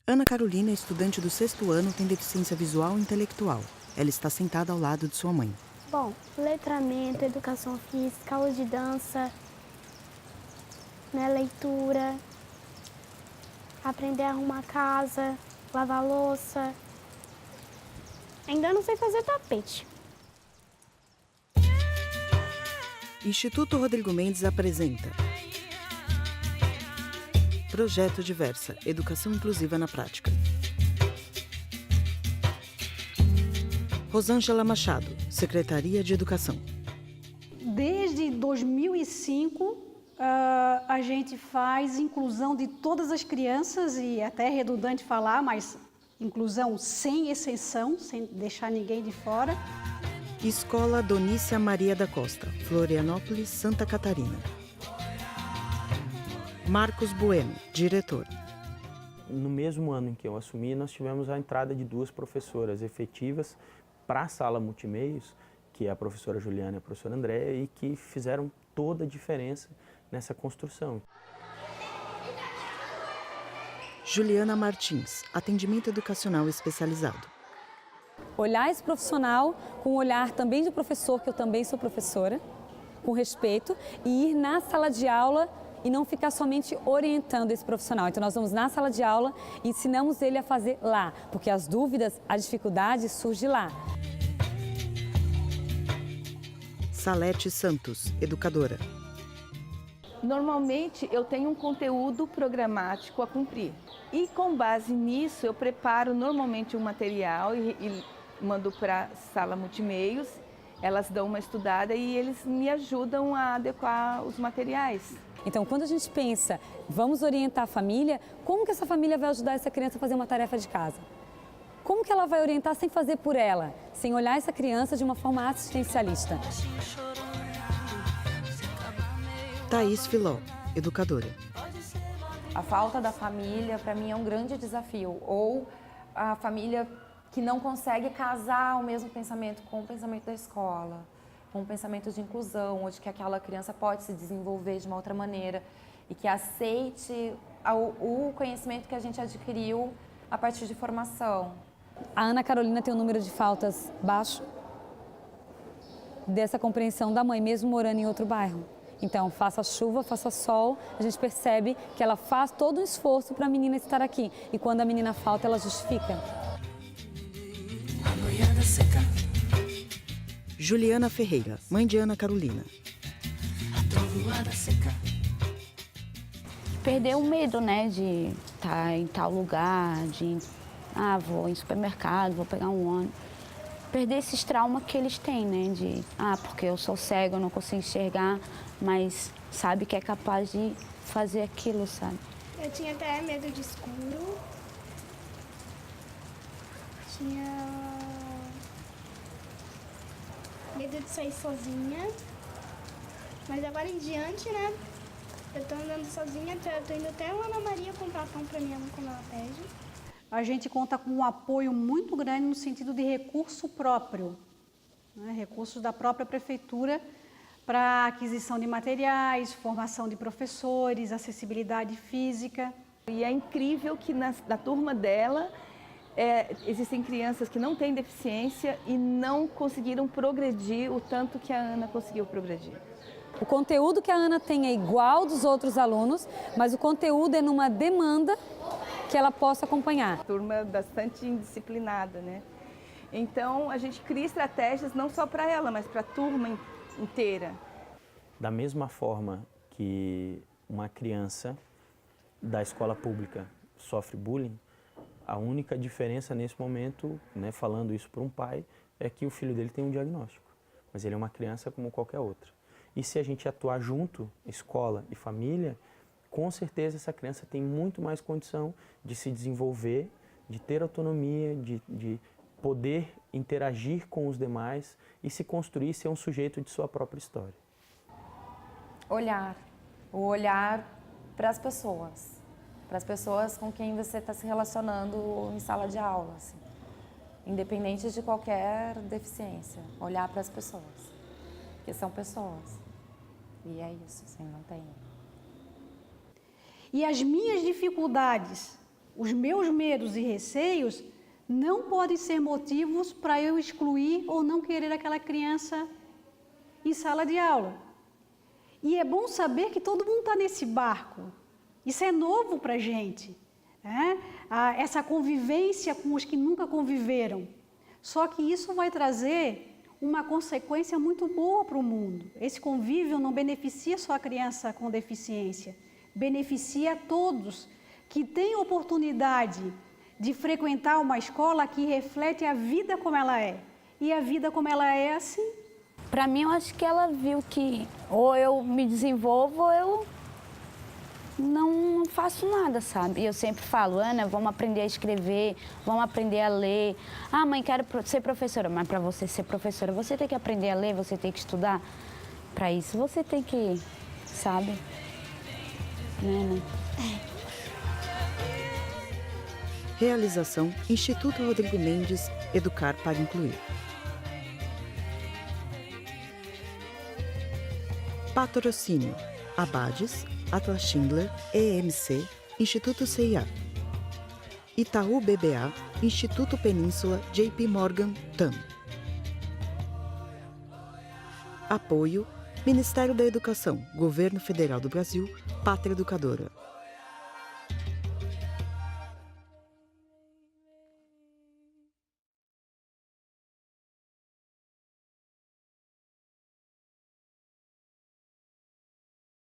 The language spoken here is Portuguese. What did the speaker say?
Ana Carolina, estudante do 6º ano, tem deficiência visual e intelectual. Ela está sentada ao lado de sua mãe. Bom, letramento, educação física, aula de dança, leitura, aprender a arrumar casa, lavar louça. Ainda não sei fazer tapete. Instituto Rodrigo Mendes apresenta Projeto Diversa, Educação Inclusiva na Prática. Rosângela Machado, Secretaria de Educação. Desde 2005, a gente faz inclusão de todas as crianças, e até é redundante falar, mas inclusão sem exceção, sem deixar ninguém de fora. Escola Donícia Maria da Costa, Florianópolis, Santa Catarina. Marcos Bueno, diretor. No mesmo ano em que eu assumi, nós tivemos a entrada de 2 professoras efetivas para a sala multimeios, que é a professora Juliana e a professora Andréa, e que fizeram toda a diferença nessa construção. Juliana Martins, atendimento educacional especializado. Olhar esse profissional com o olhar também de professor, que eu também sou professora, com respeito, e ir na sala de aula e não ficar somente orientando esse profissional. Então nós vamos na sala de aula e ensinamos ele a fazer lá, porque as dúvidas, a dificuldade surge lá. Salete Santos, educadora. Normalmente eu tenho um conteúdo programático a cumprir e com base nisso eu preparo normalmente um material e mando para a sala multimeios, elas dão uma estudada e eles me ajudam a adequar os materiais. Então, quando a gente pensa, vamos orientar a família, como que essa família vai ajudar essa criança a fazer uma tarefa de casa? Como que ela vai orientar sem fazer por ela, sem olhar essa criança de uma forma assistencialista? Thaís Filó, educadora. A falta da família, para mim, é um grande desafio. Ou a família que não consegue casar o mesmo pensamento com o pensamento da escola, com o pensamento de inclusão, ou de que aquela criança pode se desenvolver de uma outra maneira e que aceite o conhecimento que a gente adquiriu a partir de formação. A Ana Carolina tem um número de faltas baixo dessa compreensão da mãe, mesmo morando em outro bairro. Então, faça chuva, faça sol, a gente percebe que ela faz todo um esforço para a menina estar aqui. E quando a menina falta, ela justifica. Juliana Ferreira, mãe de Ana Carolina. Perder o medo, de estar em tal lugar, vou em supermercado, vou pegar um ônibus. Perder esses traumas que eles têm, porque eu sou cego, eu não consigo enxergar, mas sabe que é capaz de fazer aquilo, sabe? Eu tinha até medo de escuro. Tinha medo de sair sozinha. Mas agora em diante, eu tô andando sozinha, tô indo até a Ana Maria comprar pão pra minha mãe quando ela pede. A gente conta com um apoio muito grande no sentido de recurso próprio, recursos da própria prefeitura para aquisição de materiais, formação de professores, acessibilidade física. E é incrível que na turma dela existem crianças que não têm deficiência e não conseguiram progredir o tanto que a Ana conseguiu progredir. O conteúdo que a Ana tem é igual dos outros alunos, mas o conteúdo é numa demanda que ela possa acompanhar. Turma bastante indisciplinada, Então a gente cria estratégias não só para ela, mas para a turma inteira. Da mesma forma que uma criança da escola pública sofre bullying, a única diferença nesse momento, falando isso para um pai, é que o filho dele tem um diagnóstico, mas ele é uma criança como qualquer outra. E se a gente atuar junto, escola e família, com certeza essa criança tem muito mais condição de se desenvolver, de ter autonomia, de poder interagir com os demais e se construir, ser um sujeito de sua própria história. O olhar para as pessoas com quem você está se relacionando em sala de aula, independente de qualquer deficiência, olhar para as pessoas, porque são pessoas, e é isso, não tem. E as minhas dificuldades Os meus medos e receios não podem ser motivos para eu excluir ou não querer aquela criança em sala de aula. E é bom saber que todo mundo está nesse barco. Isso é novo para a gente, né? Essa convivência com os que nunca conviveram. Só que isso vai trazer uma consequência muito boa para o mundo. Esse convívio não beneficia só a criança com deficiência, beneficia a todos que têm oportunidade de frequentar uma escola que reflete a vida como ela é. E a vida como ela é assim. Para mim, eu acho que ela viu que ou eu me desenvolvo ou eu não faço nada, sabe? Eu sempre falo, Ana, vamos aprender a escrever, vamos aprender a ler. Ah, mãe, quero ser professora. Mas para você ser professora, você tem que aprender a ler, você tem que estudar. Para isso, você tem que, sabe? Né? Realização Instituto Rodrigo Mendes, Educar para Incluir. Patrocínio: Abades, Atlas Schindler, EMC, Instituto CIA. Itaú BBA, Instituto Península, JP Morgan, TAM. Apoio: Ministério da Educação, Governo Federal do Brasil, Pátria Educadora.